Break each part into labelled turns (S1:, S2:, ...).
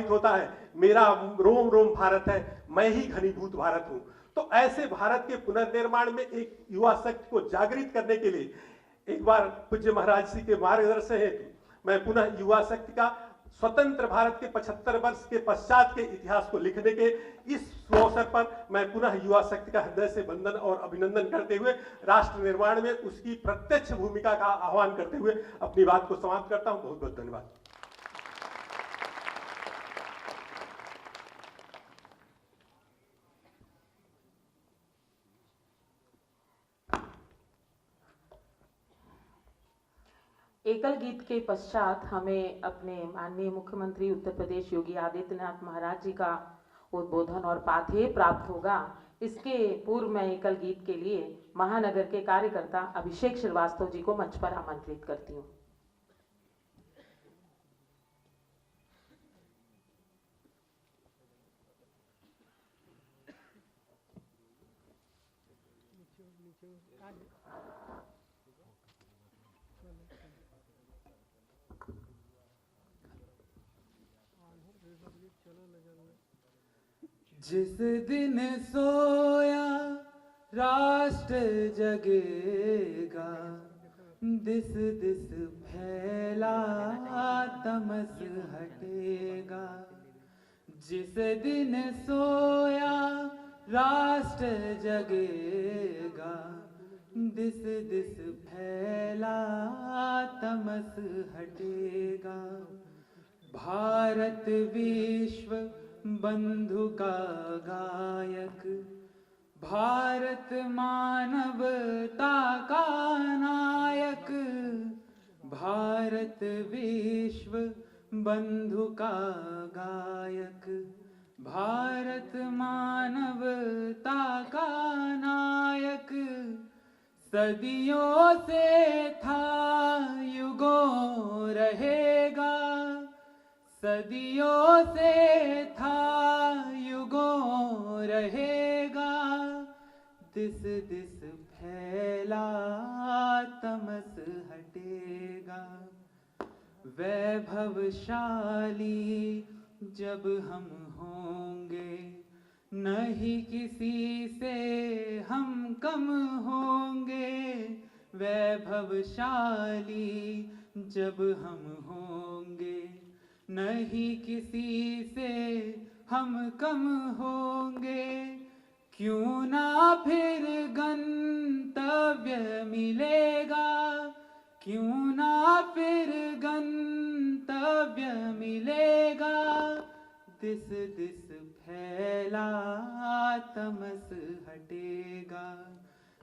S1: प्रतीत होता है, मेरा रोम रोम भारत है, मैं ही घनीभूत भारत हूं। तो ऐसे भारत के पुनर्निर्माण में एक युवा शक्ति को जागृत करने के लिए एक बार पूज्य महाराज जी के मार्गदर्शन हेतु मैं पुनः युवा शक्ति का स्वतंत्र भारत के 75 वर्ष के पश्चात के इतिहास को लिखने के इस अवसर पर मैं पुनः युवा शक्ति का हृदय से वंदन और अभिनंदन करते हुए राष्ट्र निर्माण में उसकी प्रत्यक्ष भूमिका का आह्वान करते हुए अपनी बात को समाप्त करता हूं। बहुत बहुत धन्यवाद।
S2: एकल गीत के पश्चात हमें अपने माननीय मुख्यमंत्री उत्तर प्रदेश योगी आदित्यनाथ महाराज जी का उद्बोधन और पाथेय प्राप्त होगा। इसके पूर्व मैं एकल गीत के लिए महानगर के कार्यकर्ता अभिषेक श्रीवास्तव जी को मंच पर आमंत्रित करती हूँ।
S3: जिस दिन सोया राष्ट्र जगेगा, दिस दिस फैला तमस हटेगा। जिस दिन सोया राष्ट्र जगेगा, दिस दिस फैला तमस हटेगा। भारत विश्व बंधु का गायक, भारत मानवता का नायक। भारत विश्व बंधु का गायक, भारत मानवता का नायक। सदियों से था युगों रहेगा, सदियों से था युगों रहेगा। दिस दिस फैला तमस हटेगा। वैभवशाली जब हम होंगे, नहीं किसी से हम कम होंगे। वैभवशाली जब हम होंगे, नहीं किसी से हम कम होंगे। क्यों ना फिर गंतव्य मिलेगा, क्यों ना फिर गंतव्य मिलेगा। दिस दिस फैला तमस हटेगा,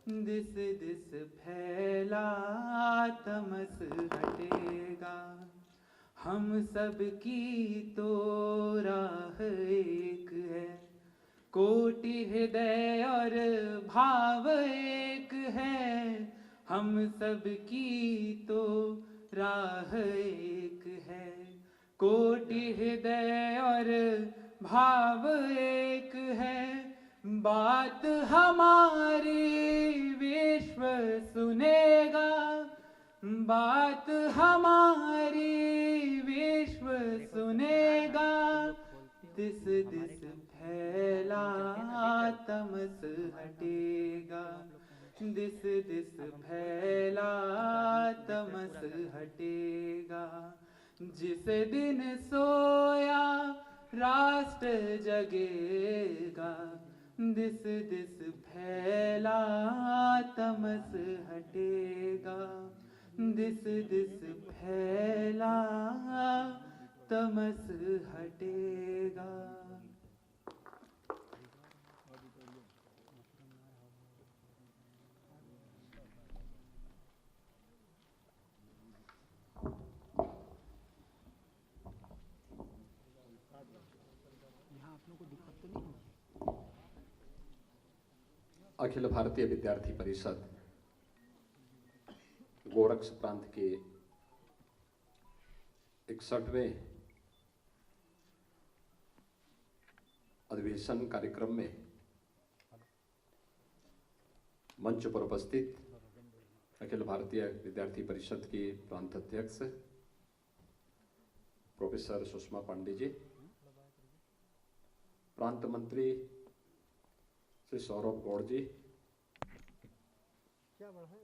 S3: दिस दिस फैला तमस हटेगा। हम सब की तो राह एक है, कोटि हृदय और भाव एक है। हम सब की तो राह एक है, कोटि हृदय और भाव एक है। बात हमारी विश्व सुनेगा, बात हमारी विश्व सुनेगा। दिस दिस फैला तमस हटेगा, दिस दिस फैला तमस हटेगा। जिस दिन सोया राष्ट्र जगेगा, दिस दिस फैला तमस हटेगा, दिस दिस फैला तमस हटेगा।
S4: अखिल भारतीय विद्यार्थी परिषद गोरक्ष प्रांत के 61वें अधिवेशन कार्यक्रम में मंच पर उपस्थित अखिल भारतीय विद्यार्थी परिषद की प्रांत अध्यक्ष प्रोफेसर सुषमा पांडे जी, प्रांत मंत्री श्री सौरभ गौड़ जी,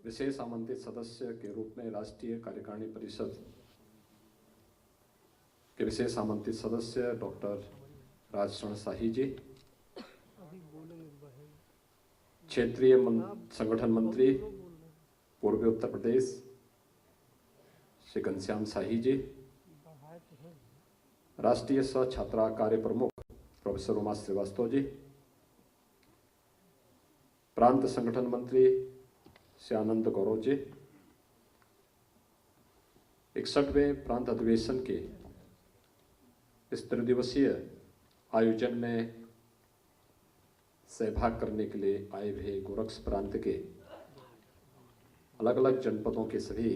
S4: विशेष आमंत्रित सदस्य के रूप में राष्ट्रीय कार्यकारिणी परिषद के विशेष आमंत्रित सदस्य डॉक्टर राजशरण शाही जी, क्षेत्रीय संगठन मंत्री पूर्वी उत्तर प्रदेश श्री घनश्याम शाही जी, राष्ट्रीय सह छात्रा कार्य प्रमुख प्रोफेसर उमा श्रीवास्तव जी, प्रांत संगठन मंत्री श्री आनंद गौरव जी, 61वें प्रांत अधिवेशन के इस त्रिदिवसीय आयोजन में सहभाग करने के लिए आए हुए गोरक्ष प्रांत के अलग अलग जनपदों के सभी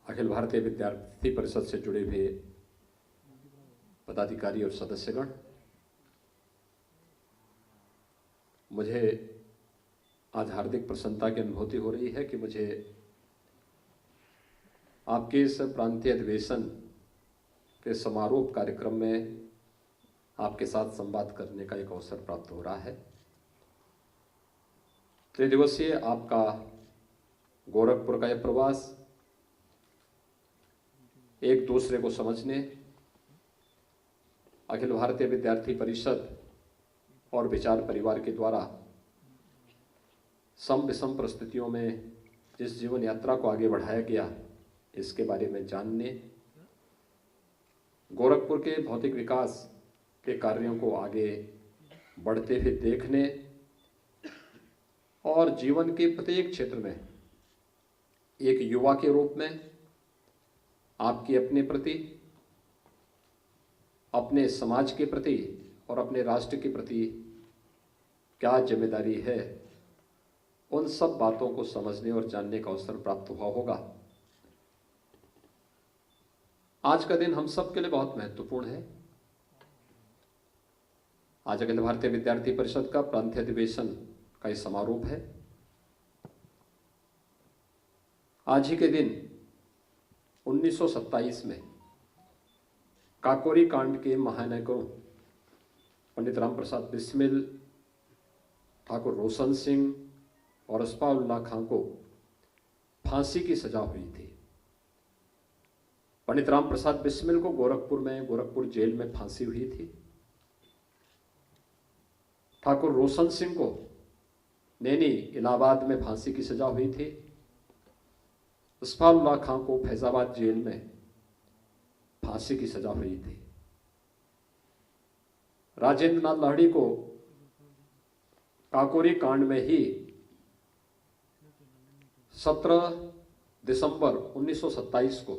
S4: अखिल भारतीय विद्यार्थी परिषद से जुड़े हुए पदाधिकारी और सदस्यगण, मुझे आज हार्दिक प्रसन्नता की अनुभूति हो रही है कि मुझे आपके इस प्रांतीय अधिवेशन के समारोह कार्यक्रम में आपके साथ संवाद करने का एक अवसर प्राप्त हो रहा है। त्रिदिवसीय आपका गोरखपुर का यह प्रवास एक दूसरे को समझने, अखिल भारतीय विद्यार्थी परिषद और विचार परिवार के द्वारा सम विषम परिस्थितियों में जिस जीवन यात्रा को आगे बढ़ाया गया, इसके बारे में जानने, गोरखपुर के भौतिक विकास के कार्यों को आगे बढ़ते हुए देखने और जीवन के प्रत्येक क्षेत्र में एक युवा के रूप में आपकी अपने प्रति, अपने समाज के प्रति और अपने राष्ट्र के प्रति क्या जिम्मेदारी है, उन सब बातों को समझने और जानने का अवसर प्राप्त हुआ होगा। आज का दिन हम सब के लिए बहुत महत्वपूर्ण है। आज अखिल भारतीय विद्यार्थी परिषद का प्रांतीय अधिवेशन का यह समारोह है। आज ही के दिन 1927 में काकोरी कांड के महानायकों पंडित राम प्रसाद बिस्मिल, ठाकुर रोशन सिंह और अस्फाउल्लाह खां को फांसी की सजा हुई थी। पंडित राम प्रसाद बिस्मिल को गोरखपुर जेल में फांसी हुई थी। ठाकुर रोशन सिंह को नैनी इलाहाबाद में फांसी की सजा हुई थी। अस्फाउल्लाह खां को फैजाबाद जेल में फांसी की सजा हुई थी। राजेंद्र नाथ लाहिड़ी को काकोरी कांड में ही 17 दिसंबर 1927 को,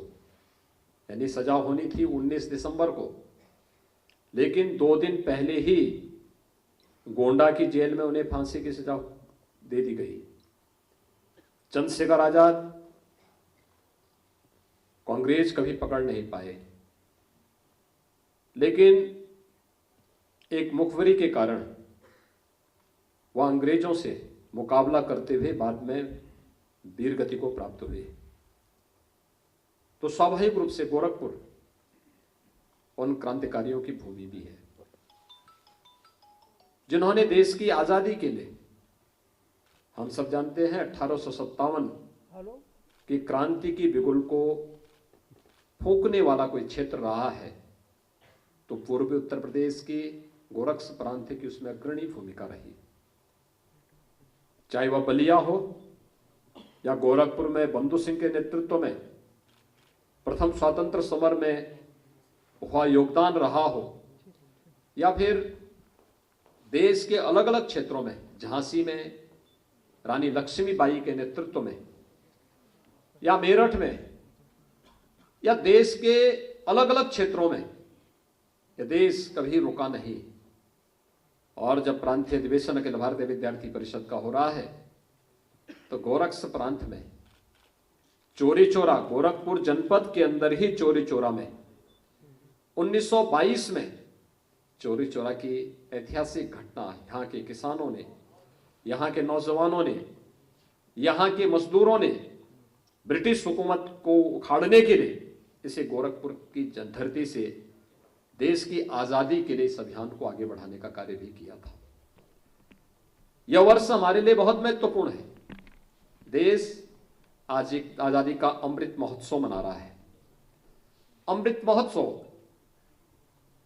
S4: यानी सजा होनी थी 19 दिसंबर को, लेकिन 2 दिन पहले ही गोंडा की जेल में उन्हें फांसी की सजा दे दी गई। चंद्रशेखर आजाद कांग्रेस कभी पकड़ नहीं पाए, लेकिन एक मुखबरी के कारण वह अंग्रेजों से मुकाबला करते हुए बाद में वीर गति को प्राप्त हुए। तो स्वाभाविक रूप से गोरखपुर उन क्रांतिकारियों की भूमि भी है जिन्होंने देश की आजादी के लिए, हम सब जानते हैं 1857 की क्रांति की बिगुल को फूंकने वाला कोई क्षेत्र रहा है तो पूर्वी उत्तर प्रदेश की गोरक्ष प्रांत की उसमें अग्रणी भूमिका रही। चाहे वह बलिया हो या गोरखपुर में बंधु सिंह के नेतृत्व में प्रथम स्वतंत्र समर में हुआ योगदान रहा हो, या फिर देश के अलग अलग क्षेत्रों में झांसी में रानी लक्ष्मीबाई के नेतृत्व में, या मेरठ में, या देश के अलग अलग क्षेत्रों में, यह देश कभी रुका नहीं। और जब प्रांतीय अधिवेशन अखिल भारतीय विद्यार्थी परिषद का हो रहा है तो गोरक्ष प्रांत में चोरी चोरा, गोरखपुर जनपद के अंदर ही चोरी चोरा में 1922 में चोरी चोरा की ऐतिहासिक घटना यहाँ के किसानों ने, यहाँ के नौजवानों ने, यहाँ के मजदूरों ने ब्रिटिश हुकूमत को उखाड़ने के लिए इसे गोरखपुर की धरती से देश की आजादी के लिए इस अभियान को आगे बढ़ाने का कार्य भी किया था। यह वर्ष हमारे लिए बहुत महत्वपूर्ण है। देश आज एक आजादी का अमृत महोत्सव मना रहा है। अमृत महोत्सव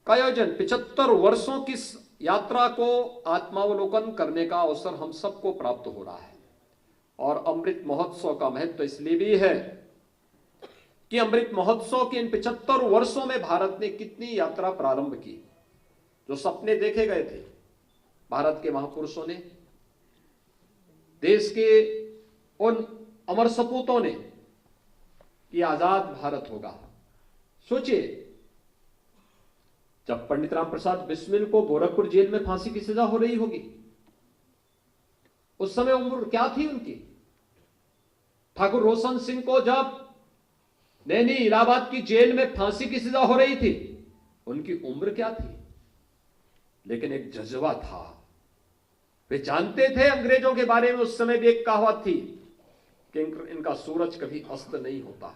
S4: का आयोजन 75 वर्षों की यात्रा को आत्मावलोकन करने का अवसर हम सबको प्राप्त हो रहा है। और अमृत महोत्सव का महत्व इसलिए भी है कि अमृत महोत्सव के इन 75 वर्षों में भारत ने कितनी यात्रा प्रारंभ की। जो सपने देखे गए थे भारत के महापुरुषों ने, देश के उन अमर सपूतों ने कि आजाद भारत होगा। सोचिए, जब पंडित राम प्रसाद बिस्मिल को गोरखपुर जेल में फांसी की सजा हो रही होगी, उस समय उम्र क्या थी उनकी? ठाकुर रोशन सिंह को जब नैनी इलाहाबाद की जेल में फांसी की सजा हो रही थी, उनकी उम्र क्या थी? लेकिन एक जज्बा था। वे जानते थे अंग्रेजों के बारे में। उस समय भी एक कहावत थी कि इनका सूरज कभी अस्त नहीं होता।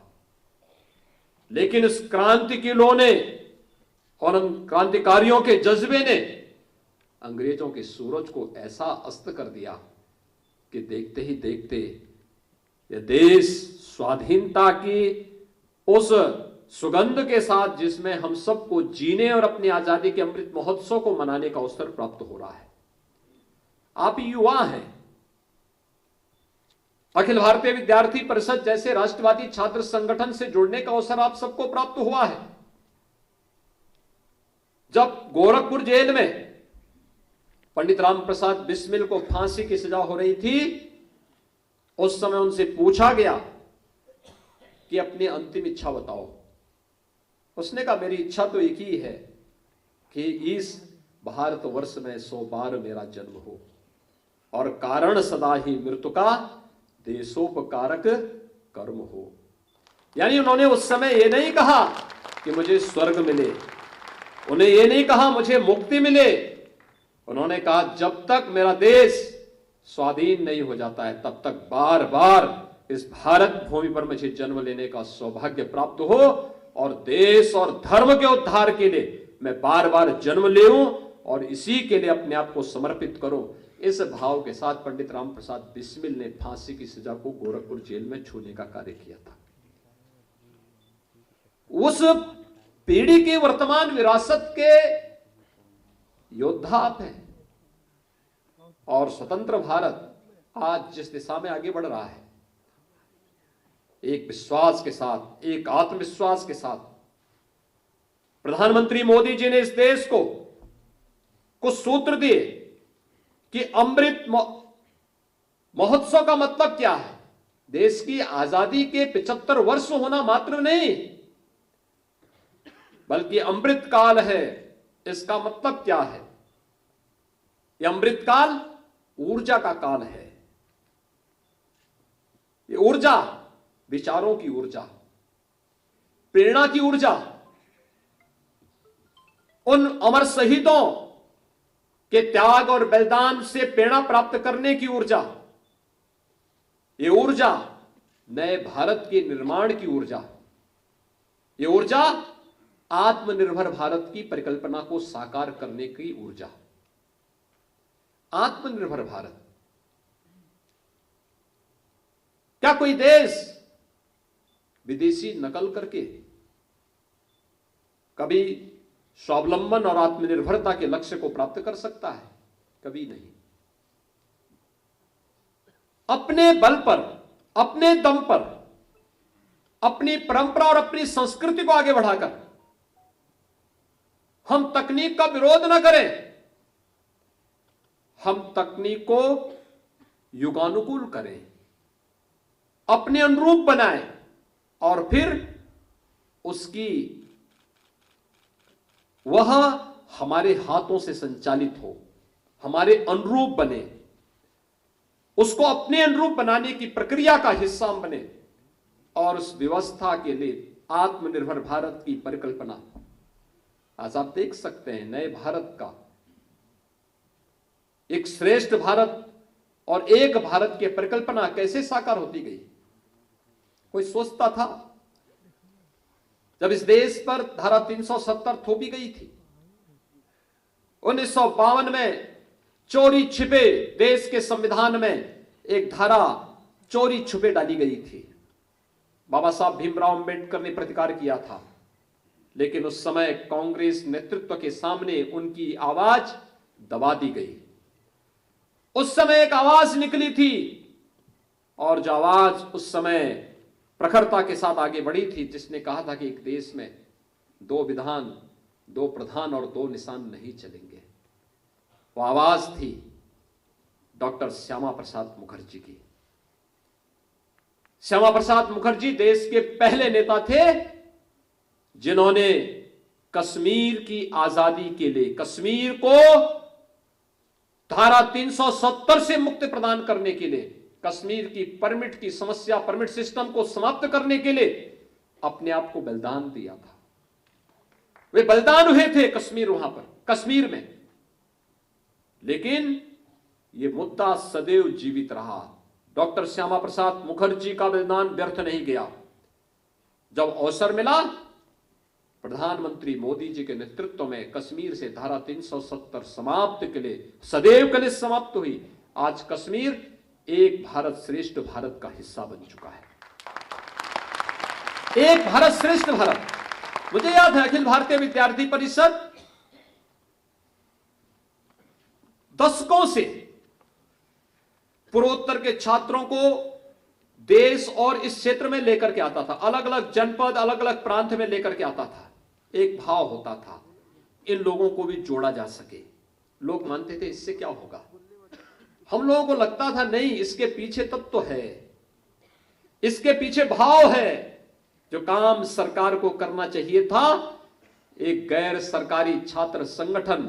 S4: लेकिन इस क्रांति की लौ ने और उन क्रांतिकारियों के जज्बे ने अंग्रेजों के सूरज को ऐसा अस्त कर दिया कि देखते ही देखते यह देश स्वाधीनता की उस सुगंध के साथ, जिसमें हम सबको जीने और अपनी आजादी के अमृत महोत्सव को मनाने का अवसर प्राप्त हो रहा है। आप युवा हैं। अखिल भारतीय विद्यार्थी परिषद जैसे राष्ट्रवादी छात्र संगठन से जुड़ने का अवसर आप सबको प्राप्त हुआ है। जब गोरखपुर जेल में पंडित राम प्रसाद बिस्मिल को फांसी की सजा हो रही थी, उस समय उनसे पूछा गया कि अपनी अंतिम इच्छा बताओ। उसने कहा, मेरी इच्छा तो एक ही है कि इस भारतवर्ष में 100 बार मेरा जन्म हो और कारण सदा ही मृत्यु का देशोपकारक कर्म हो। यानी उन्होंने उस समय यह नहीं कहा कि मुझे स्वर्ग मिले, उन्हें यह नहीं कहा मुझे मुक्ति मिले। उन्होंने कहा, जब तक मेरा देश स्वाधीन नहीं हो जाता है, तब तक बार बार इस भारत भूमि पर मुझे जन्म लेने का सौभाग्य प्राप्त हो और देश और धर्म के उद्धार के लिए मैं बार बार जन्म लेऊं और इसी के लिए अपने आप को समर्पित करूं। इस भाव के साथ पंडित राम प्रसाद बिस्मिल ने फांसी की सजा को गोरखपुर जेल में छूने का कार्य किया था। उस पीढ़ी की वर्तमान विरासत के योद्धा आप हैं। और स्वतंत्र भारत आज जिस दिशा में आगे बढ़ रहा है, एक विश्वास के साथ, एक आत्मविश्वास के साथ प्रधानमंत्री मोदी जी ने इस देश को कुछ सूत्र दिए कि अमृत महोत्सव का मतलब क्या है। देश की आजादी के 75 वर्ष होना मात्र नहीं, बल्कि अमृत काल है। इसका मतलब क्या है? यह अमृत काल ऊर्जा का काल है। ये ऊर्जा विचारों की ऊर्जा, प्रेरणा की ऊर्जा, उन अमर शहीदों के त्याग और बलिदान से प्रेरणा प्राप्त करने की ऊर्जा, ये ऊर्जा नए भारत के निर्माण की ऊर्जा, ये ऊर्जा आत्मनिर्भर भारत की परिकल्पना को साकार करने की ऊर्जा। आत्मनिर्भर भारत, क्या कोई देश विदेशी नकल करके कभी स्वावलंबन और आत्मनिर्भरता के लक्ष्य को प्राप्त कर सकता है? कभी नहीं। अपने बल पर, अपने दम पर, अपनी परंपरा और अपनी संस्कृति को आगे बढ़ाकर हम तकनीक का विरोध न करें, हम तकनीक को युगानुकूल करें, अपने अनुरूप बनाएं और फिर उसकी वह हमारे हाथों से संचालित हो, हमारे अनुरूप बने, उसको अपने अनुरूप बनाने की प्रक्रिया का हिस्सा बने और उस व्यवस्था के लिए आत्मनिर्भर भारत की परिकल्पना आज आप देख सकते हैं। नए भारत का, एक श्रेष्ठ भारत और एक भारत की परिकल्पना कैसे साकार होती गई? कोई सोचता था? जब इस देश पर धारा 370 थोपी गई थी। 1952 में चोरी छिपे देश के संविधान में एक धारा चोरी छुपे डाली गई थी। बाबा साहब भीमराव अंबेडकर ने प्रतिकार किया था, लेकिन उस समय कांग्रेस नेतृत्व के सामने उनकी आवाज दबा दी गई। उस समय एक आवाज निकली थी, और जो आवाज उस समय प्रखरता के साथ आगे बढ़ी थी, जिसने कहा था कि एक देश में 2 विधान, 2 प्रधान और 2 निशान नहीं चलेंगे। वो आवाज थी डॉक्टर श्यामा प्रसाद मुखर्जी की। श्यामा प्रसाद मुखर्जी देश के पहले नेता थे जिन्होंने कश्मीर की आजादी के लिए, कश्मीर को धारा 370 से मुक्ति प्रदान करने के लिए, कश्मीर की परमिट की समस्या, परमिट सिस्टम को समाप्त करने के लिए अपने आप को बलिदान दिया था। वे बलिदान हुए थे कश्मीर, वहां पर कश्मीर में। लेकिन यह मुद्दा सदैव जीवित रहा। डॉक्टर श्यामा प्रसाद मुखर्जी का बलिदान व्यर्थ नहीं गया। जब अवसर मिला, प्रधानमंत्री मोदी जी के नेतृत्व में कश्मीर से धारा 370 समाप्त के लिए, सदैव के लिए समाप्त हुई। आज कश्मीर एक भारत श्रेष्ठ भारत का हिस्सा बन चुका है। एक भारत श्रेष्ठ भारत। मुझे याद है अखिल भारतीय विद्यार्थी परिषद दशकों से पूर्वोत्तर के छात्रों को देश और इस क्षेत्र में लेकर के आता था, अलग अलग जनपद, अलग अलग प्रांत में लेकर के आता था। एक भाव होता था इन लोगों को भी जोड़ा जा सके। लोग मानते थे इससे क्या होगा। हम लोगों को लगता था नहीं, इसके पीछे तत्व है, इसके पीछे भाव है। जो काम सरकार को करना चाहिए था, एक गैर सरकारी छात्र संगठन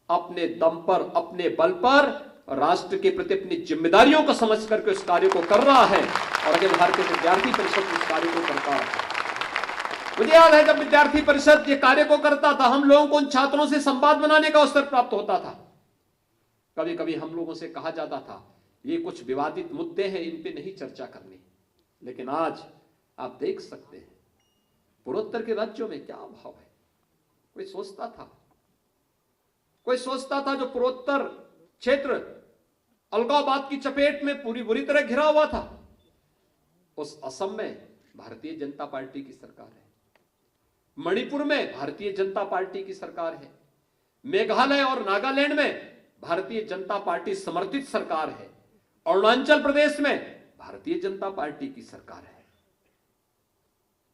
S4: अपने दम पर, अपने बल पर राष्ट्र के प्रति अपनी जिम्मेदारियों को समझ करके उस कार्य को कर रहा है, और अखिल भारतीय विद्यार्थी परिषद उस कार्य को करता है। मुझे याद है जब विद्यार्थी परिषद ये कार्य को करता था, हम लोगों को उन छात्रों से संवाद बनाने का अवसर प्राप्त होता था। कभी कभी हम लोगों से कहा जाता था ये कुछ विवादित मुद्दे हैं, इन पे नहीं चर्चा करनी। लेकिन आज आप देख सकते हैं पूर्वोत्तर के राज्यों में क्या भाव है। कोई सोचता था जो पूर्वोत्तर क्षेत्र अलगाववाद की चपेट में बुरी तरह घिरा हुआ था, उस असम में भारतीय जनता पार्टी की सरकार है, मणिपुर में भारतीय जनता पार्टी की सरकार है, मेघालय और नागालैंड में भारतीय जनता पार्टी समर्थित सरकार है, अरुणाचल प्रदेश में भारतीय जनता पार्टी की सरकार है।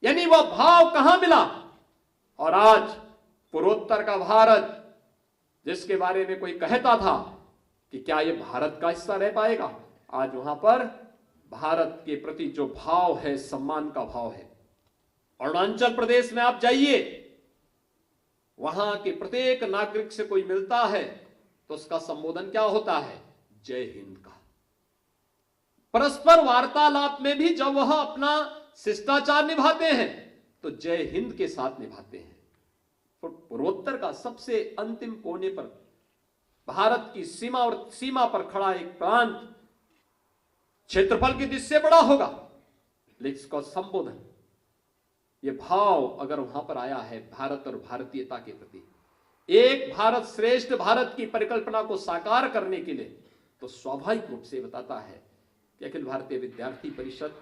S4: यानी वह भाव कहां मिला। और आज पूर्वोत्तर का भारत, जिसके बारे में कोई कहता था कि क्या यह भारत का हिस्सा रह पाएगा, आज वहां पर भारत के प्रति जो भाव है, सम्मान का भाव है। अरुणाचल प्रदेश में आप जाइए, वहां के प्रत्येक नागरिक से कोई मिलता है तो उसका संबोधन क्या होता है, जय हिंद का। परस्पर वार्तालाप में भी जब वह अपना शिष्टाचार निभाते हैं तो जय हिंद के साथ निभाते हैं। तो पूर्वोत्तर का सबसे अंतिम कोने पर भारत की सीमा पर खड़ा एक प्रांत क्षेत्रफल की दृष्टि से बड़ा होगा, लेकिन इसका संबोधन, यह भाव अगर वहां पर आया है भारत और भारतीयता के प्रति, एक भारत श्रेष्ठ भारत की परिकल्पना को साकार करने के लिए, तो स्वाभाविक रूप से बताता है कि अखिल भारतीय विद्यार्थी परिषद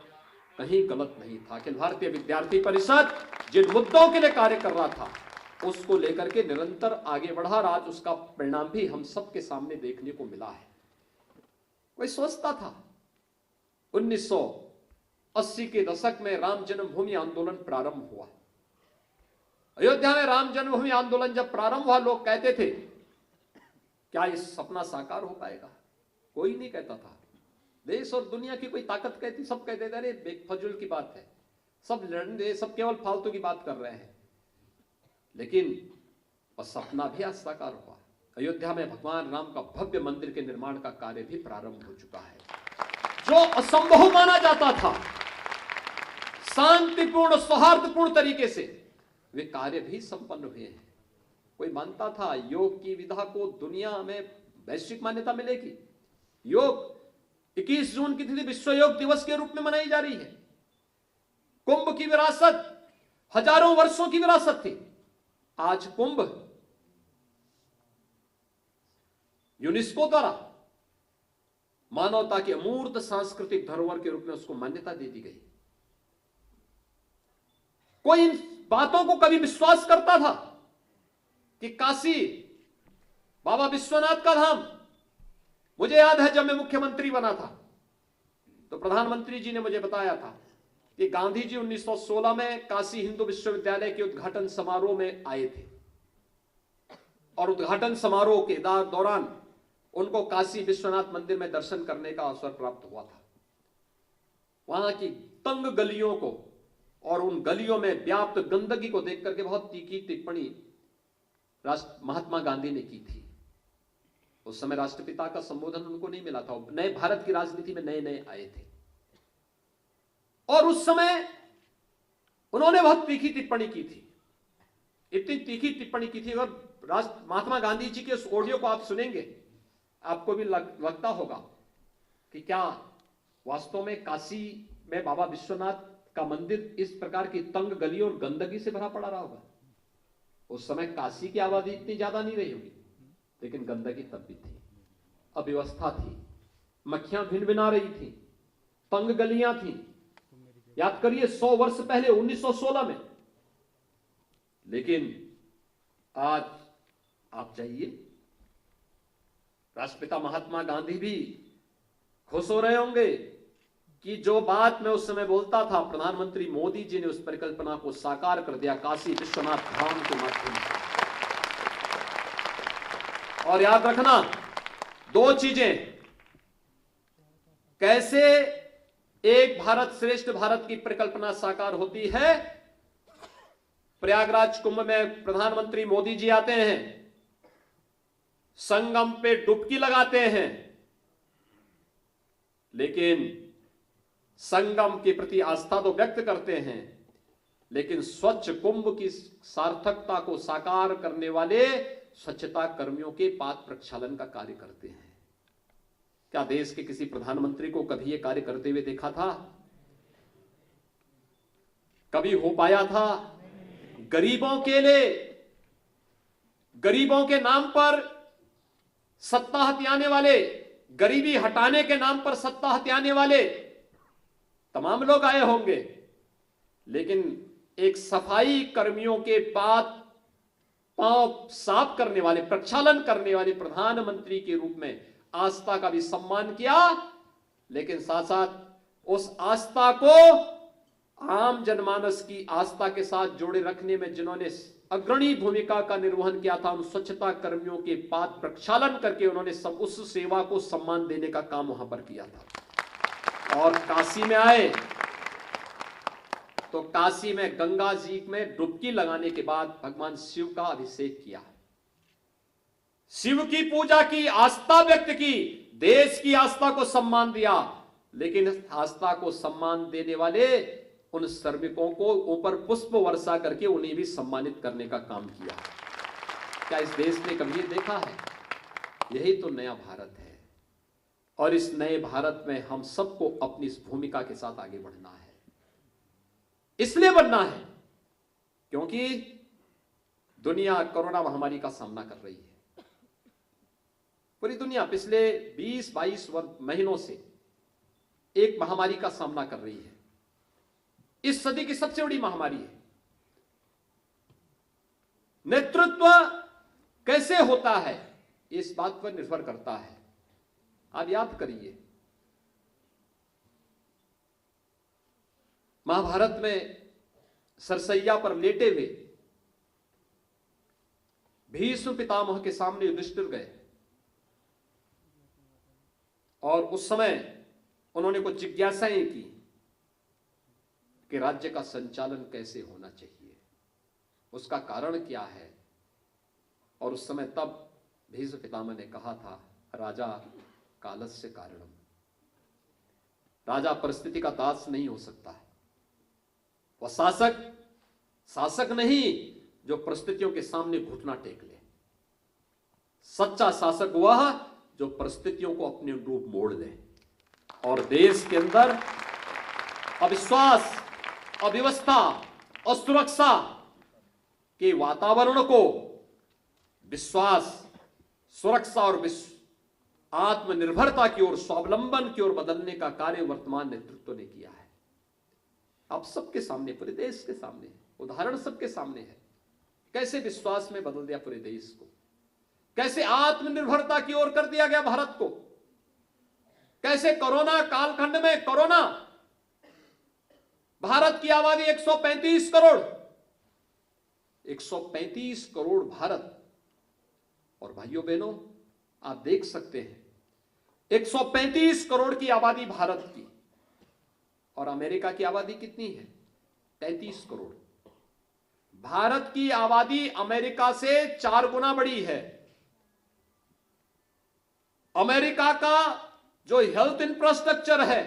S4: कहीं गलत नहीं था। अखिल भारतीय विद्यार्थी परिषद जिन मुद्दों के लिए कार्य कर रहा था उसको लेकर के निरंतर आगे बढ़ा, और आज उसका परिणाम भी हम सबके सामने देखने को मिला है। कोई सोचता था 1980 के दशक में राम जन्मभूमि आंदोलन प्रारंभ हुआ। अयोध्या में राम जन्मभूमि आंदोलन जब प्रारंभ हुआ, लोग कहते थे क्या ये सपना साकार हो पाएगा। कोई नहीं कहता था, देश और दुनिया की कोई ताकत कहती, सब कहते थे अरे बेफजूल की बात है, सब लड़ने, सब केवल फालतू की बात कर रहे हैं। लेकिन वह सपना भी आज साकार हुआ। अयोध्या में भगवान राम का भव्य मंदिर के निर्माण का कार्य भी प्रारंभ हो चुका है। जो असंभव माना जाता था, शांतिपूर्ण सौहार्दपूर्ण तरीके से वे कार्य भी संपन्न हुए हैं। कोई मानता था योग की विधा को दुनिया में वैश्विक मान्यता मिलेगी। योग 21 जून की तिथि विश्व योग दिवस के रूप में मनाई जा रही है। कुंभ की विरासत हजारों वर्षों की विरासत थी। आज कुंभ यूनेस्को द्वारा मानवता के अमूर्त सांस्कृतिक धरोहर के रूप में उसको मान्यता दे दी गई। कोई इन बातों को कभी विश्वास करता था कि काशी बाबा विश्वनाथ का धाम? मुझे याद है जब मैं मुख्यमंत्री बना था तो प्रधानमंत्री जी ने मुझे बताया था कि गांधी जी 1916 में काशी हिंदू विश्वविद्यालय के उद्घाटन समारोह में आए थे और उद्घाटन समारोह के दौरान उनको काशी विश्वनाथ मंदिर में दर्शन करने का अवसर प्राप्त हुआ था। वहां की तंग गलियों को और उन गलियों में व्याप्त गंदगी को देख करके बहुत तीखी टिप्पणी महात्मा गांधी ने की थी। उस समय राष्ट्रपिता का संबोधन उनको नहीं मिला था, नए भारत की राजनीति में नए नए आए थे और उस समय उन्होंने बहुत तीखी टिप्पणी की थी। इतनी तीखी टिप्पणी की थी, अगर महात्मा गांधी जी के उस ऑडियो को आप सुनेंगे आपको भी लगता होगा कि क्या वास्तव में काशी में बाबा विश्वनाथ का मंदिर इस प्रकार की तंग गलियों और गंदगी से भरा पड़ा रहा होगा। उस समय काशी की आबादी इतनी ज्यादा नहीं रही होगी, लेकिन गंदगी तब भी थी, अव्यवस्था थी, मक्खियां भिन भिना रही थी, तंग गलियां थी। याद करिए 100 वर्ष पहले 1916 में। लेकिन आज आप जाइए, राष्ट्रपिता महात्मा गांधी भी खुश हो रहे होंगे कि जो बात मैं उस समय बोलता था प्रधानमंत्री मोदी जी ने उस परिकल्पना को साकार कर दिया काशी विश्वनाथ धाम के माध्यम से। और याद रखना दो चीजें, कैसे एक भारत श्रेष्ठ भारत की परिकल्पना साकार होती है। प्रयागराज कुंभ में प्रधानमंत्री मोदी जी आते हैं, संगम पे डुबकी लगाते हैं, लेकिन संगम के प्रति आस्था तो व्यक्त करते हैं, लेकिन स्वच्छ कुंभ की सार्थकता को साकार करने वाले स्वच्छता कर्मियों के पाद प्रक्षालन का कार्य करते हैं। क्या देश के किसी प्रधानमंत्री को कभी यह कार्य करते हुए देखा था? कभी हो पाया था? गरीबों के लिए, गरीबों के नाम पर सत्ता हथियाने वाले, गरीबी हटाने के नाम पर सत्ता हथियाने वाले तमाम लोग आए होंगे, लेकिन एक सफाई कर्मियों के पांव साफ करने वाले, प्रक्षालन करने वाले प्रधानमंत्री के रूप में आस्था का भी सम्मान किया, लेकिन साथ साथ उस आस्था को आम जनमानस की आस्था के साथ जोड़े रखने में जिन्होंने अग्रणी भूमिका का निर्वहन किया था, उन स्वच्छता कर्मियों के पाद प्रक्षालन करके उन्होंने सब उस सेवा को सम्मान देने का काम वहां पर किया था। और काशी में आए तो काशी में गंगा जी में डुबकी लगाने के बाद भगवान शिव का अभिषेक किया, शिव की पूजा की, आस्था व्यक्त की, देश की आस्था को सम्मान दिया, लेकिन आस्था को सम्मान देने वाले उन श्रमिकों को ऊपर पुष्प वर्षा करके उन्हें भी सम्मानित करने का काम किया। क्या इस देश ने कभी देखा है? यही तो नया भारत है और इस नए भारत में हम सबको अपनी इस भूमिका के साथ आगे बढ़ना है। इसलिए बढ़ना है क्योंकि दुनिया कोरोना महामारी का सामना कर रही है। पूरी दुनिया पिछले 20-22 महीनों से एक महामारी का सामना कर रही है। इस सदी की सबसे बड़ी महामारी है। नेतृत्व कैसे होता है इस बात पर निर्भर करता है। आप याद करिए, महाभारत में सरसैया पर लेटे हुए भीष्म पितामह के सामने युधिष्ठिर गए और उस समय उन्होंने कुछ जिज्ञासाएं की कि राज्य का संचालन कैसे होना चाहिए, उसका कारण क्या है। और उस समय तब भीष्म पितामह ने कहा था, राजा कालस्य कारणम, राजा परिस्थिति का दास नहीं हो सकता है। वह शासक नहीं जो परिस्थितियों के सामने घुटना टेक ले। सच्चा शासक वह जो परिस्थितियों को अपने रूप मोड़ ले और देश के अंदर अविश्वास, अव्यवस्था असुरक्षा के वातावरण को विश्वास, सुरक्षा और आत्मनिर्भरता की ओर, स्वावलंबन की ओर बदलने का कार्य वर्तमान नेतृत्व ने किया है। आप सबके सामने, पूरे देश के सामने उदाहरण सबके सामने है, कैसे विश्वास में बदल दिया पूरे देश को, कैसे आत्मनिर्भरता की ओर कर दिया गया भारत को, कैसे कोरोना कालखंड में कोरोना भारत की आबादी 135 करोड़, 135 करोड़ भारत, और भाइयों बहनों आप देख सकते हैं 135 करोड़ की आबादी भारत की, और अमेरिका की आबादी कितनी है? 33 करोड़। भारत की आबादी अमेरिका से 4 गुना बड़ी है। अमेरिका का जो हेल्थ इंफ्रास्ट्रक्चर है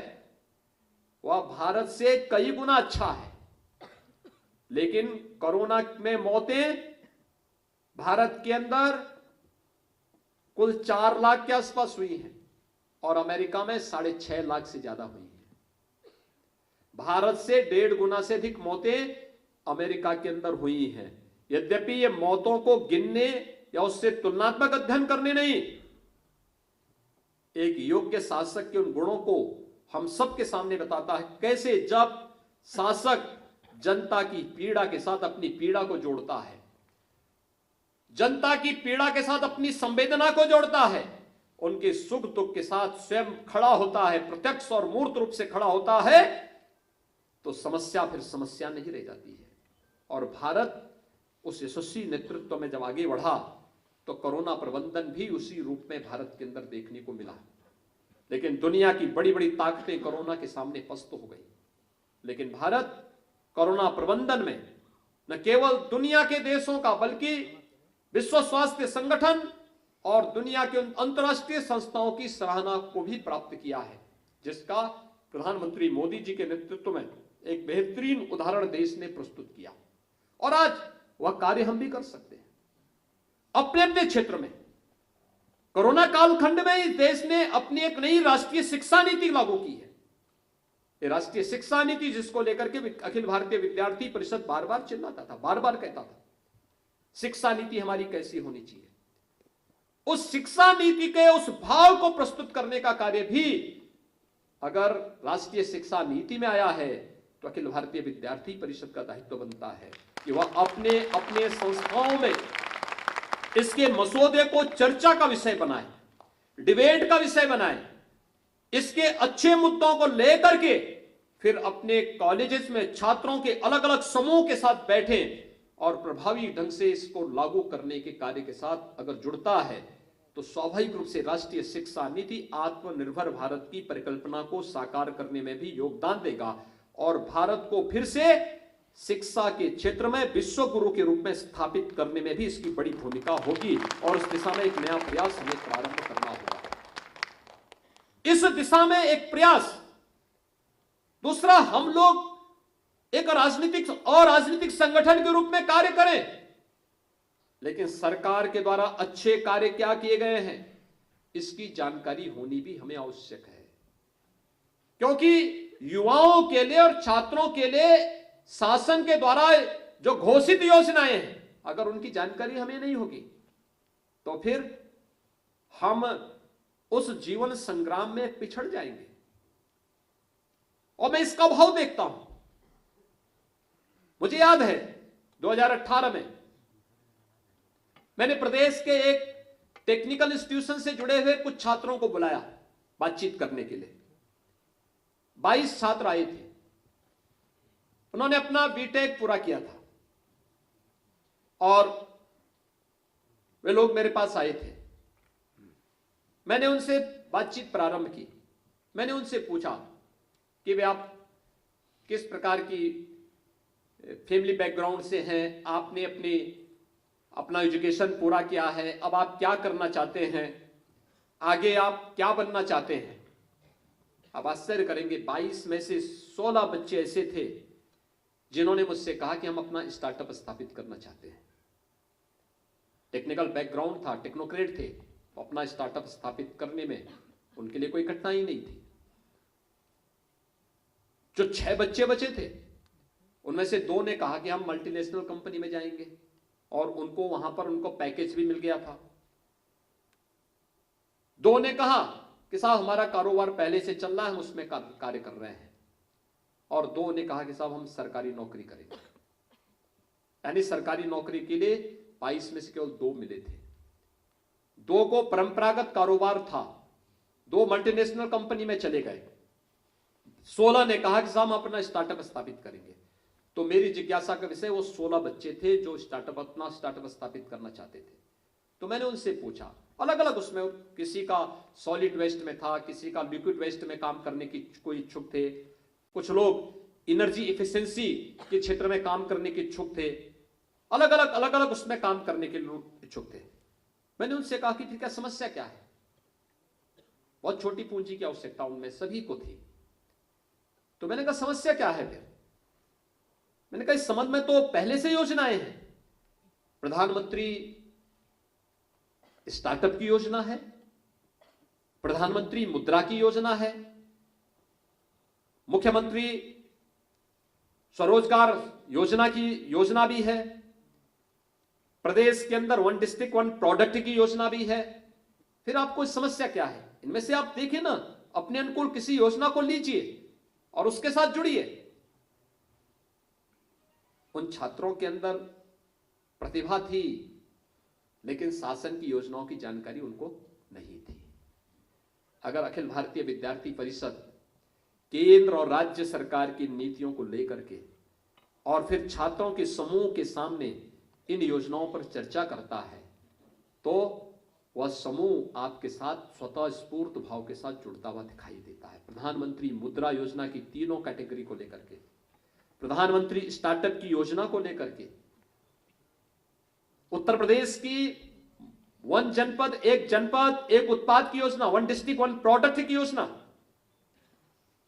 S4: वह भारत से कई गुना अच्छा है, लेकिन कोरोना में मौतें भारत के अंदर कुल 4 लाख के आसपास हुई हैं और अमेरिका में 6.5 लाख से ज्यादा हुई हैं। भारत से 1.5 गुना से अधिक मौतें अमेरिका के अंदर हुई हैं। यद्यपि ये मौतों को गिनने या उससे तुलनात्मक अध्ययन करने नहीं, एक योग्य शासक के उन गुणों को हम सबके सामने बताता है, कैसे जब शासक जनता की पीड़ा के साथ अपनी पीड़ा को जोड़ता है, जनता की पीड़ा के साथ अपनी संवेदना को जोड़ता है, उनके सुख दुख के साथ स्वयं खड़ा होता है, प्रत्यक्ष और मूर्त रूप से खड़ा होता है, तो समस्या फिर समस्या नहीं रह जाती है। और भारत उस यशस्वी नेतृत्व में जब आगे बढ़ा तो कोरोना प्रबंधन भी उसी रूप में भारत के अंदर देखने को मिला। लेकिन दुनिया की बड़ी बड़ी ताकतें कोरोना के सामने पस्त हो गई, लेकिन भारत कोरोना प्रबंधन में न केवल दुनिया के देशों का बल्कि विश्व स्वास्थ्य संगठन और दुनिया के अंतर्राष्ट्रीय संस्थाओं की सराहना को भी प्राप्त किया है, जिसका प्रधानमंत्री मोदी जी के नेतृत्व में एक बेहतरीन उदाहरण देश ने प्रस्तुत किया। और आज वह कार्य हम भी कर सकते हैं अपने अपने क्षेत्र में। कोरोना कालखंड में इस देश ने अपनी एक नई राष्ट्रीय शिक्षा नीति लागू की है। ये राष्ट्रीय शिक्षा नीति जिसको लेकर के अखिल भारतीय विद्यार्थी परिषद बार बार चिल्लाता था, बार बार कहता था, शिक्षा नीति हमारी कैसी होनी चाहिए। उस शिक्षा नीति के उस भाव को प्रस्तुत करने का कार्य भी अगर राष्ट्रीय शिक्षा नीति में आया है तो अखिल भारतीय विद्यार्थी परिषद का दायित्व बनता है कि वह अपने अपने संस्थाओं में इसके मसौदे को चर्चा का विषय बनाए, डिबेट का विषय बनाए, इसके अच्छे मुद्दों को लेकर के फिर अपने कॉलेजेस में छात्रों के अलग अलग समूह के साथ बैठे और प्रभावी ढंग से इसको लागू करने के कार्य के साथ अगर जुड़ता है तो स्वाभाविक रूप से राष्ट्रीय शिक्षा नीति आत्मनिर्भर भारत की परिकल्पना को साकार करने में भी योगदान देगा और भारत को फिर से शिक्षा के क्षेत्र में विश्व गुरु के रूप में स्थापित करने में भी इसकी बड़ी भूमिका होगी और उस दिशा में एक नया प्रयास हमें प्रारंभ करना होगा। इस दिशा में एक प्रयास। दूसरा, हम लोग एक राजनीतिक संगठन के रूप में कार्य करें, लेकिन सरकार के द्वारा अच्छे कार्य क्या किए गए हैं इसकी जानकारी होनी भी हमें आवश्यक है, क्योंकि युवाओं के लिए और छात्रों के लिए शासन के द्वारा जो घोषित योजनाएं हैं अगर उनकी जानकारी हमें नहीं होगी तो फिर हम उस जीवन संग्राम में पिछड़ जाएंगे। और मैं इसका भाव देखता हूं। मुझे याद है 2018 में मैंने प्रदेश के एक टेक्निकल इंस्टीट्यूशन से जुड़े हुए कुछ छात्रों को बुलाया बातचीत करने के लिए। 22 छात्र आए थे। उन्होंने अपना बीटेक पूरा किया था और वे लोग मेरे पास आए थे। मैंने उनसे बातचीत प्रारंभ की। मैंने उनसे पूछा कि वे आप किस प्रकार की फैमिली बैकग्राउंड से हैं, आपने अपना एजुकेशन पूरा किया है, अब आप क्या करना चाहते हैं, आगे आप क्या बनना चाहते हैं। आप आश्चर्य करेंगे, 22 में से 16 बच्चे ऐसे थे जिन्होंने मुझसे कहा कि हम अपना स्टार्टअप स्थापित करना चाहते हैं। टेक्निकल बैकग्राउंड था, टेक्नोक्रेट थे, तो अपना स्टार्टअप स्थापित करने में उनके लिए कोई कठिनाई नहीं थी। जो 6 बच्चे बचे थे उनमें से 2 ने कहा कि हम मल्टीनेशनल कंपनी में जाएंगे और उनको वहां पर उनको पैकेज भी मिल गया था। 2 ने कहा कि साहब हमारा कारोबार पहले से चल रहा है, हम उसमें कार्य कर रहे हैं। और 2 ने कहा कि साहब हम सरकारी नौकरी करेंगे। यानी सरकारी नौकरी के लिए 22 में से केवल 2 मिले थे। 2 को परंपरागत कारोबार था, 2 मल्टीनेशनल कंपनी में चले गए। 16 ने कहा कि साहब हम अपना स्टार्टअप स्थापित करेंगे। तो मेरी जिज्ञासा का विषय वो 16 बच्चे थे जो अपना स्टार्टअप स्थापित करना चाहते थे। तो मैंने उनसे पूछा, अलग अलग उसमें, किसी का सॉलिड वेस्ट में था, किसी का लिक्विड वेस्ट में काम करने की कोई इच्छुक थे, कुछ लोग एनर्जी इफिशिएंसी के क्षेत्र में काम करने के इच्छुक थे, अलग अलग उसमें काम करने के लोग इच्छुक थे। मैंने उनसे कहा कि ठीक है, समस्या क्या है? बहुत छोटी पूंजी की आवश्यकता उनमें सभी को थी। तो मैंने कहा समस्या क्या है? फिर मैंने कहा इस संबंध में तो पहले से योजनाएं हैं। प्रधानमंत्री स्टार्टअप की योजना है, प्रधानमंत्री मुद्रा की योजना है, मुख्यमंत्री स्वरोजगार योजना की योजना भी है, प्रदेश के अंदर 1 डिस्ट्रिक्ट 1 प्रोडक्ट की योजना भी है। फिर आपको समस्या क्या है? इनमें से आप देखिए ना, अपने अनुकूल किसी योजना को लीजिए और उसके साथ जुड़िए। उन छात्रों के अंदर प्रतिभा थी, लेकिन शासन की योजनाओं की जानकारी उनको नहीं थी। अगर अखिल भारतीय विद्यार्थी परिषद केंद्र और राज्य सरकार की नीतियों को लेकर के और फिर छात्रों के समूह के सामने इन योजनाओं पर चर्चा करता है, तो वह समूह आपके साथ स्वतः स्फूर्त भाव के साथ जुड़ता हुआ दिखाई देता है। प्रधानमंत्री मुद्रा योजना की तीनों कैटेगरी को लेकर के, प्रधानमंत्री स्टार्टअप की योजना को लेकर के, उत्तर प्रदेश की 1 जनपद 1 जनपद 1 उत्पाद की योजना, 1 डिस्ट्रिक्ट 1 प्रोडक्ट की योजना,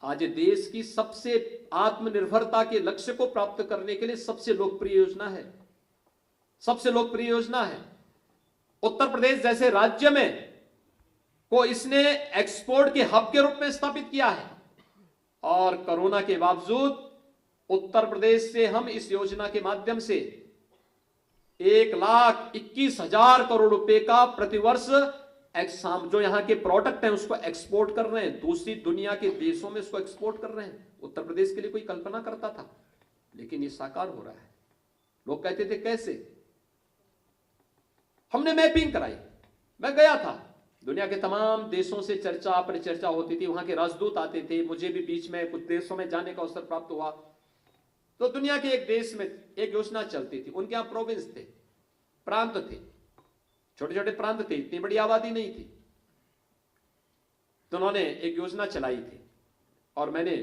S4: आज देश की सबसे आत्मनिर्भरता के लक्ष्य को प्राप्त करने के लिए सबसे लोकप्रिय योजना है। सबसे लोकप्रिय योजना है। उत्तर प्रदेश जैसे राज्य में को इसने एक्सपोर्ट के हब के रूप में स्थापित किया है, और कोरोना के बावजूद उत्तर प्रदेश से हम इस योजना के माध्यम से 1,21,000 करोड़ रुपए का प्रतिवर्ष जो यहां के प्रोडक्ट हैं उसको एक्सपोर्ट कर रहे हैं, दूसरी दुनिया के देशों में उसको एक्सपोर्ट कर रहे हैं। उत्तर प्रदेश के लिए कोई कल्पना करता था, लेकिन ये साकार हो रहा है। लोग कहते थे कैसे? हमने मैपिंग कराई, मैं गया था, दुनिया के तमाम देशों से चर्चा परिचर्चा होती थी, वहां के राजदूत आते थे, मुझे भी बीच में कुछ देशों में जाने का अवसर प्राप्त हुआ। तो दुनिया के एक देश में एक योजना चलती थी, उनके यहां प्रोविंस थे, प्रांत थे, छोटे छोटे प्रांत थे, इतनी बड़ी आबादी नहीं थी। तो उन्होंने एक योजना चलाई थी और मैंने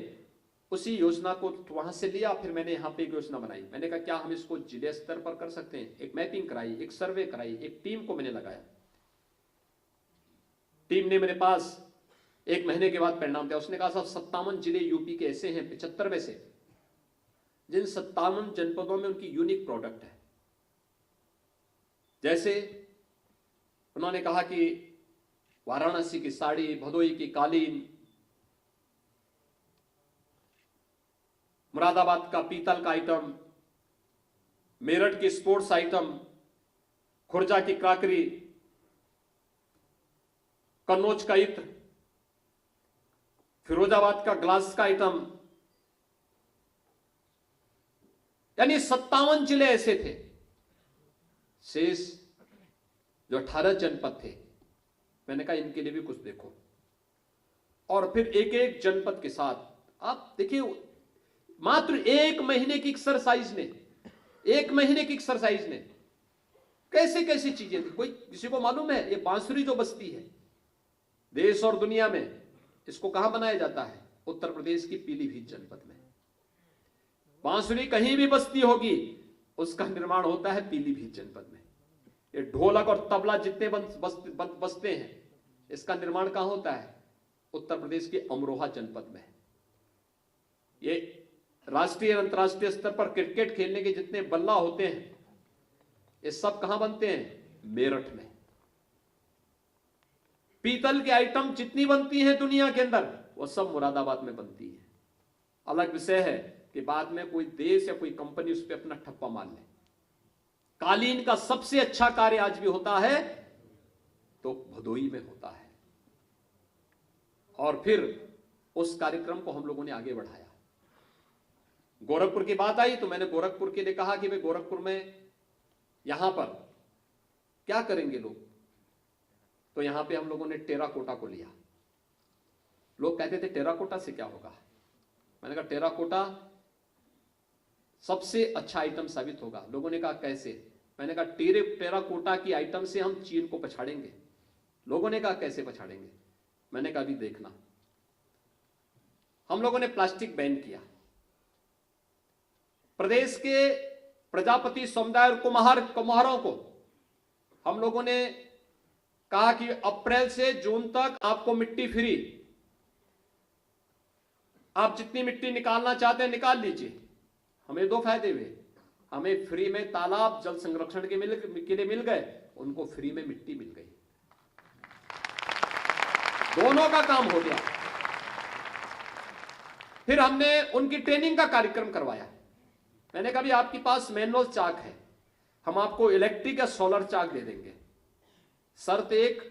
S4: उसी योजना को वहां से लिया, फिर मैंने यहां पे एक योजना बनाई। मैंने कहा क्या हम इसको जिले स्तर पर कर सकते हैं? एक मैपिंग कराई, एक सर्वे कराई, एक टीम को मैंने लगाया। टीम ने मेरे पास 1 महीने के बाद परिणाम दिया। उसने कहा साहब 57 जिले यूपी के ऐसे हैं 75 में से, जिन 57 जनपदों में उनकी यूनिक प्रोडक्ट है। जैसे उन्होंने कहा कि वाराणसी की साड़ी, भदोई की कालीन, मुरादाबाद का पीतल का आइटम, मेरठ की स्पोर्ट्स आइटम, खुर्जा की क्राकरी, कन्नौज का इत्र, फिरोजाबाद का ग्लास का आइटम, यानी 57 जिले ऐसे थे। शेष जो 18 जनपद थे, मैंने कहा इनके लिए भी कुछ देखो। और फिर एक एक जनपद के साथ आप देखिए, मात्र 1 महीने की एक्सरसाइज ने, 1 महीने की एक्सरसाइज ने कैसे कैसी चीजें थी। कोई किसी को मालूम है? ये बांसुरी जो बजती है देश और दुनिया में, इसको कहां बनाया जाता है? उत्तर प्रदेश की पीलीभीत जनपद में। बांसुरी कहीं भी बजती होगी, उसका निर्माण होता है पीलीभीत जनपद में। ये ढोलक और तबला जितने बजते हैं, इसका निर्माण कहां होता है? उत्तर प्रदेश के अमरोहा जनपद में। ये राष्ट्रीय और अंतर्राष्ट्रीय स्तर पर क्रिकेट खेलने के जितने बल्ला होते हैं, ये सब कहां बनते हैं? मेरठ में। पीतल के आइटम जितनी बनती हैं दुनिया के अंदर, वो सब मुरादाबाद में बनती है। अलग विषय है कि बाद में कोई देश या कोई कंपनी उस पर अपना ठप्पा मार ले। कालीन का सबसे अच्छा कार्य आज भी होता है तो भदोई में होता है, और फिर उस कार्यक्रम को हम लोगों ने आगे बढ़ाया। गोरखपुर की बात आई तो मैंने गोरखपुर के लिए कहा कि भाई गोरखपुर में यहां पर क्या करेंगे लोग, तो यहां पे हम लोगों ने टेराकोटा को लिया। लोग कहते थे टेराकोटा से क्या होगा, मैंने कहा टेराकोटा सबसे अच्छा आइटम साबित होगा। लोगों ने कहा कैसे, मैंने कहा टेराकोटा की आइटम से हम चीन को पछाड़ेंगे। लोगों ने कहा कैसे पछाड़ेंगे, मैंने कहा अभी देखना। हम लोगों ने प्लास्टिक बैन किया। प्रदेश के प्रजापति समुदाय और कुम्हारों को हम लोगों ने कहा कि अप्रैल से जून तक आपको मिट्टी फ्री, आप जितनी मिट्टी निकालना चाहते हैं निकाल लीजिए। हमें दो फायदे हुए, हमें फ्री में तालाब जल संरक्षण के लिए मिल गए, उनको फ्री में मिट्टी मिल गई, दोनों का काम हो गया। फिर हमने उनकी ट्रेनिंग का कार्यक्रम करवाया। मैंने कहा भी आपके पास मैनुअल चाक है, हम आपको इलेक्ट्रिक या सोलर चाक दे देंगे। शर्त एक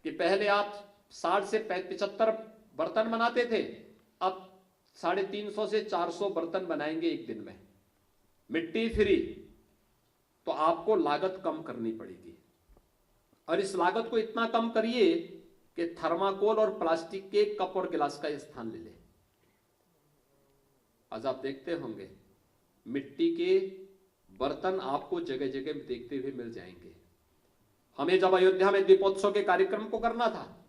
S4: कि पहले आप 60 से 75 बर्तन बनाते थे, अब 350 से 400 बर्तन बनाएंगे एक दिन में, मिट्टी फ्री। तो आपको लागत कम करनी पड़ेगी, और इस लागत को इतना कम करिए कि थर्माकोल और प्लास्टिक के कप और गिलास का स्थान ले ले। आज आप देखते होंगे मिट्टी के बर्तन आपको जगह जगह देखते हुए मिल जाएंगे। हमें जब अयोध्या में दीपोत्सव के कार्यक्रम को करना था,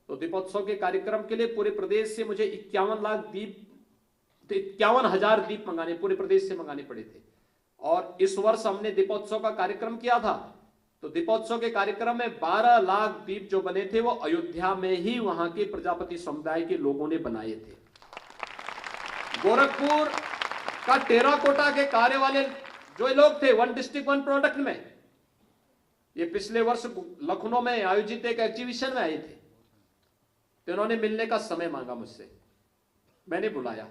S4: तो दीपोत्सव के कार्यक्रम के लिए पूरे प्रदेश से मुझे 51,000 दीप मंगाने, पूरे प्रदेश से मंगाने पड़े थे। और इस वर्ष हमने दीपोत्सव का कार्यक्रम किया था, तो दीपोत्सव के कार्यक्रम में 12 लाख दीप जो बने थे वो अयोध्या में ही वहां के प्रजापति समुदाय के लोगों ने बनाए थे। गोरखपुर का टेराकोटा के कार्य वाले जो लोग थे, वन डिस्ट्रिक्ट वन प्रोडक्ट में, ये पिछले वर्ष लखनऊ में आयोजित एक एग्जीबिशन में आए थे, तो उन्होंने मिलने का समय मांगा मुझसे। मैंने बुलाया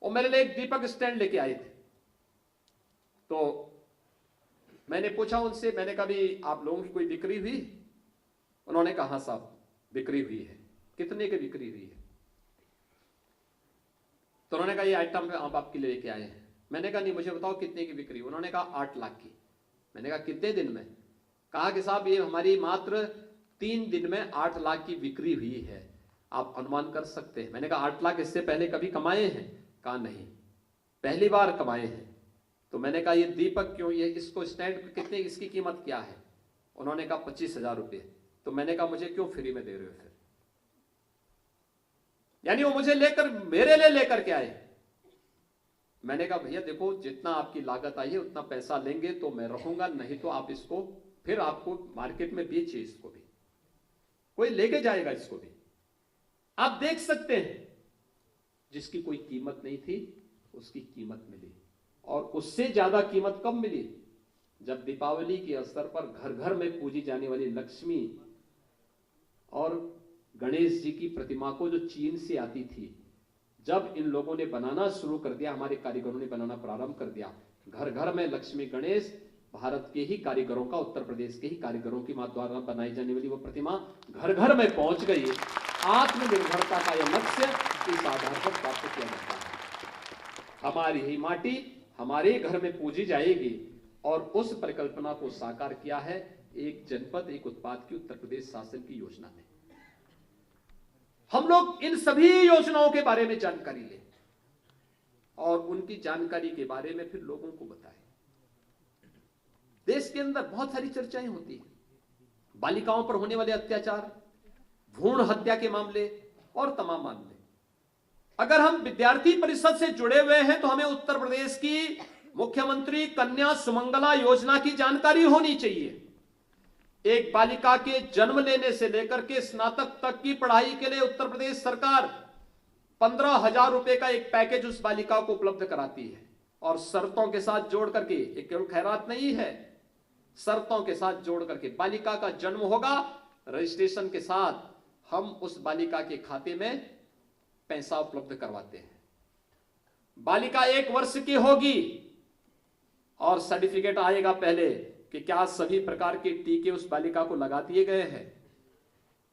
S4: और मेरे लिए एक दीपक स्टैंड लेके आए थे। तो मैंने पूछा उनसे, मैंने कहा भी आप लोगों की कोई बिक्री हुई? उन्होंने कहा हाँ साहब बिक्री हुई है। कितने की बिक्री हुई है? तो उन्होंने कहा ये आइटम आप आपके लिए लेके आए हैं। मैंने कहा नहीं मुझे बताओ कितने की बिक्री? उन्होंने कहा 8 लाख की। मैंने कहा कितने दिन में? कहा कि साहब ये हमारी मात्र 3 दिन में 8 लाख की बिक्री हुई है, आप अनुमान कर सकते हैं। मैंने कहा 8 लाख इससे पहले कभी कमाए हैं? कहा नहीं, पहली बार कमाए हैं। तो मैंने कहा ये दीपक क्यों, ये इसको स्टैंड कितने, इसकी कीमत क्या है? उन्होंने कहा 25,000 रुपये। तो मैंने कहा मुझे क्यों फ्री में दे रहे हो फिर? यानी वो मुझे लेकर, मेरे लिए लेकर के आए। मैंने कहा भैया देखो जितना आपकी लागत आई है उतना पैसा लेंगे तो मैं रखूंगा, नहीं तो आप इसको फिर आपको मार्केट में बेचिए, इसको भी कोई लेके जाएगा, इसको भी आप देख सकते हैं। जिसकी कोई कीमत नहीं थी उसकी कीमत मिली, और उससे ज्यादा कीमत कब मिली? जब दीपावली के अवसर पर घर घर में पूजी जाने वाली लक्ष्मी और गणेश जी की प्रतिमा को जो चीन से आती थी, जब इन लोगों ने बनाना शुरू कर दिया, हमारे कारीगरों ने बनाना प्रारंभ कर दिया, घर घर में लक्ष्मी गणेश, भारत के ही कारीगरों का, उत्तर प्रदेश के ही कारीगरों की द्वारा बनाई जाने वाली वो प्रतिमा घर घर में पहुंच गई। आत्मनिर्भरता का यह लक्ष्य इस आधार पर प्राप्त किया जाता है। हमारी ही माटी हमारे घर में पूजी जाएगी, और उस परिकल्पना को साकार किया है एक जनपद एक उत्पाद की उत्तर प्रदेश शासन की योजना ने। हम लोग इन सभी योजनाओं के बारे में जानकारी लें और उनकी जानकारी के बारे में फिर लोगों को बताएं। देश के अंदर बहुत सारी चर्चाएं होती हैं, बालिकाओं पर होने वाले अत्याचार, भ्रूण हत्या के मामले और तमाम मामले। अगर हम विद्यार्थी परिषद से जुड़े हुए हैं तो हमें उत्तर प्रदेश की मुख्यमंत्री कन्या सुमंगला योजना की जानकारी होनी चाहिए। एक बालिका के जन्म लेने से लेकर के स्नातक तक की पढ़ाई के लिए उत्तर प्रदेश सरकार 15,000 रुपए का एक पैकेज उस बालिका को उपलब्ध कराती है, और शर्तों के साथ जोड़ करके, एक केवल खैरात नहीं है, शर्तों के साथ जोड़ करके बालिका का जन्म होगा, रजिस्ट्रेशन के साथ हम उस बालिका के खाते में पैसा उपलब्ध करवाते हैं। बालिका 1 वर्ष की होगी और सर्टिफिकेट आएगा पहले कि क्या सभी प्रकार के टीके उस बालिका को लगा दिए गए हैं।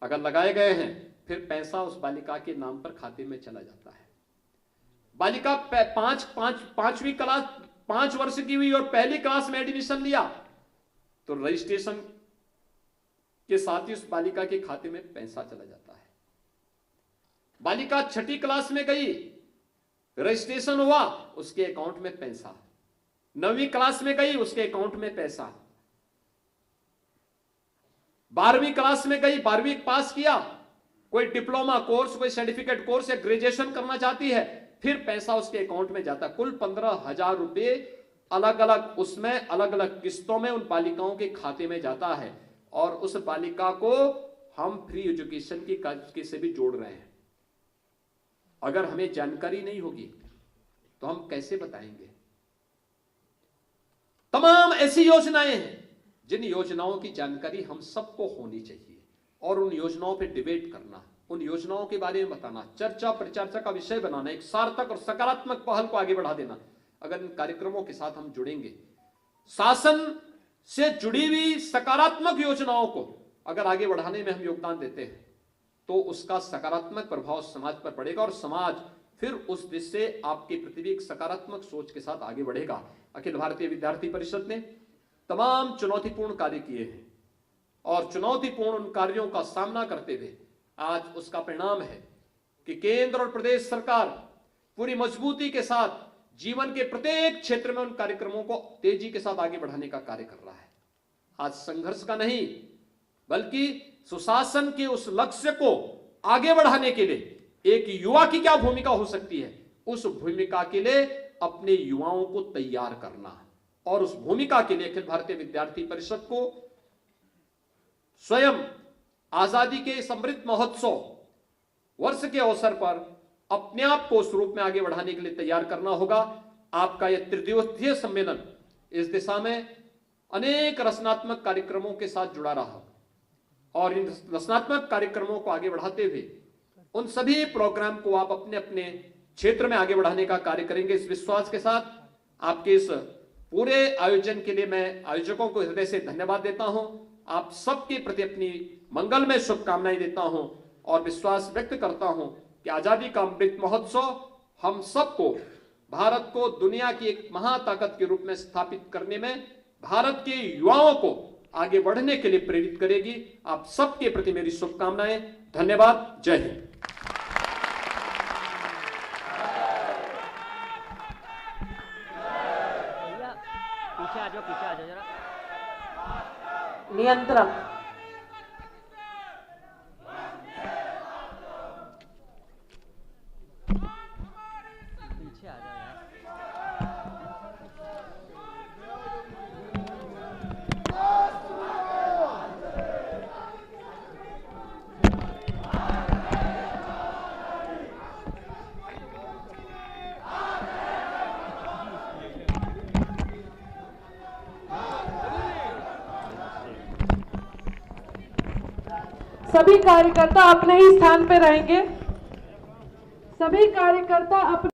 S4: अगर लगाए गए हैं फिर पैसा उस बालिका के नाम पर खाते में चला जाता है। बालिका 5वीं क्लास 5 वर्ष की हुई और पहली क्लास में एडमिशन लिया तो रजिस्ट्रेशन के साथ ही उस बालिका के खाते में पैसा चला जाता है। बालिका 6ठी क्लास में गई, रजिस्ट्रेशन हुआ, उसके अकाउंट में पैसा। 9वीं क्लास में गई, उसके अकाउंट में पैसा। 12वीं क्लास में गई, 12वीं पास किया, कोई डिप्लोमा कोर्स, कोई सर्टिफिकेट कोर्स या ग्रेजुएशन करना चाहती है, फिर पैसा उसके अकाउंट में जाता। कुल 15,000 रुपए अलग अलग उसमें अलग अलग किस्तों में उन बालिकाओं के खाते में जाता है और उस बालिका को हम फ्री एजुकेशन की से भी जोड़ रहे हैं। अगर हमें जानकारी नहीं होगी तो हम कैसे बताएंगे। तमाम ऐसी योजनाएं हैं जिन योजनाओं की जानकारी हम सबको होनी चाहिए और उन योजनाओं पे डिबेट करना, उन योजनाओं के बारे में बताना, चर्चा परिचर्चा का विषय बनाना, एक सार्थक और सकारात्मक पहल को आगे बढ़ा देना। अगर इन कार्यक्रमों के साथ हम जुड़ेंगे, शासन से जुड़ी हुई सकारात्मक योजनाओं को अगर आगे बढ़ाने में हम योगदान देते हैं तो उसका सकारात्मक प्रभाव समाज पर पड़ेगा और समाज फिर उस दिशा से आपके प्रति भी एक सकारात्मक सोच के साथ आगे बढ़ेगा। अखिल भारतीय विद्यार्थी परिषद ने तमाम चुनौतीपूर्ण कार्य किए हैं और चुनौतीपूर्ण उन कार्यों का सामना करते हुए आज उसका परिणाम है कि केंद्र और प्रदेश सरकार पूरी मजबूती के साथ जीवन के प्रत्येक क्षेत्र में उन कार्यक्रमों को तेजी के साथ आगे बढ़ाने का कार्य कर रहा है। आज संघर्ष का नहीं बल्कि सुशासन के उस लक्ष्य को आगे बढ़ाने के लिए एक युवा की क्या भूमिका हो सकती है, उस भूमिका के लिए अपने युवाओं को तैयार करना और उस भूमिका के लिए अखिल भारतीय विद्यार्थी परिषद को स्वयं आजादी के इस अमृत महोत्सव वर्ष के अवसर पर अपने आप को उस रूप में आगे बढ़ाने के लिए तैयार करना होगा। आपका यह त्रिदिवसीय सम्मेलन इस दिशा में अनेक रचनात्मक कार्यक्रमों के साथ जुड़ा रहा और इन रचनात्मक कार्यक्रमों को आगे बढ़ाते हुए उन सभी प्रोग्राम को आप अपने अपने क्षेत्र में आगे बढ़ाने का कार्य करेंगे। इस विश्वास के साथ आपके इस पूरे आयोजन के लिए मैं आयोजकों को हृदय से धन्यवाद देता हूं। आप सबके प्रति अपनी मंगलमय शुभकामनाएं देता हूं और विश्वास व्यक्त करता हूं कि आजादी का अमृत महोत्सव हम सबको भारत को दुनिया की एक महाताकत के रूप में स्थापित करने में, भारत के युवाओं को आगे बढ़ने के लिए प्रेरित करेगी। आप सबके प्रति मेरी शुभकामनाएं। धन्यवाद। जय हिंद।
S5: पीछे आ जाओ जरा।
S2: नियंत्रण।
S5: पीछे आ जाओ यार।
S6: सभी कार्यकर्ता अपने ही स्थान पे रहेंगे। सभी कार्यकर्ता अपने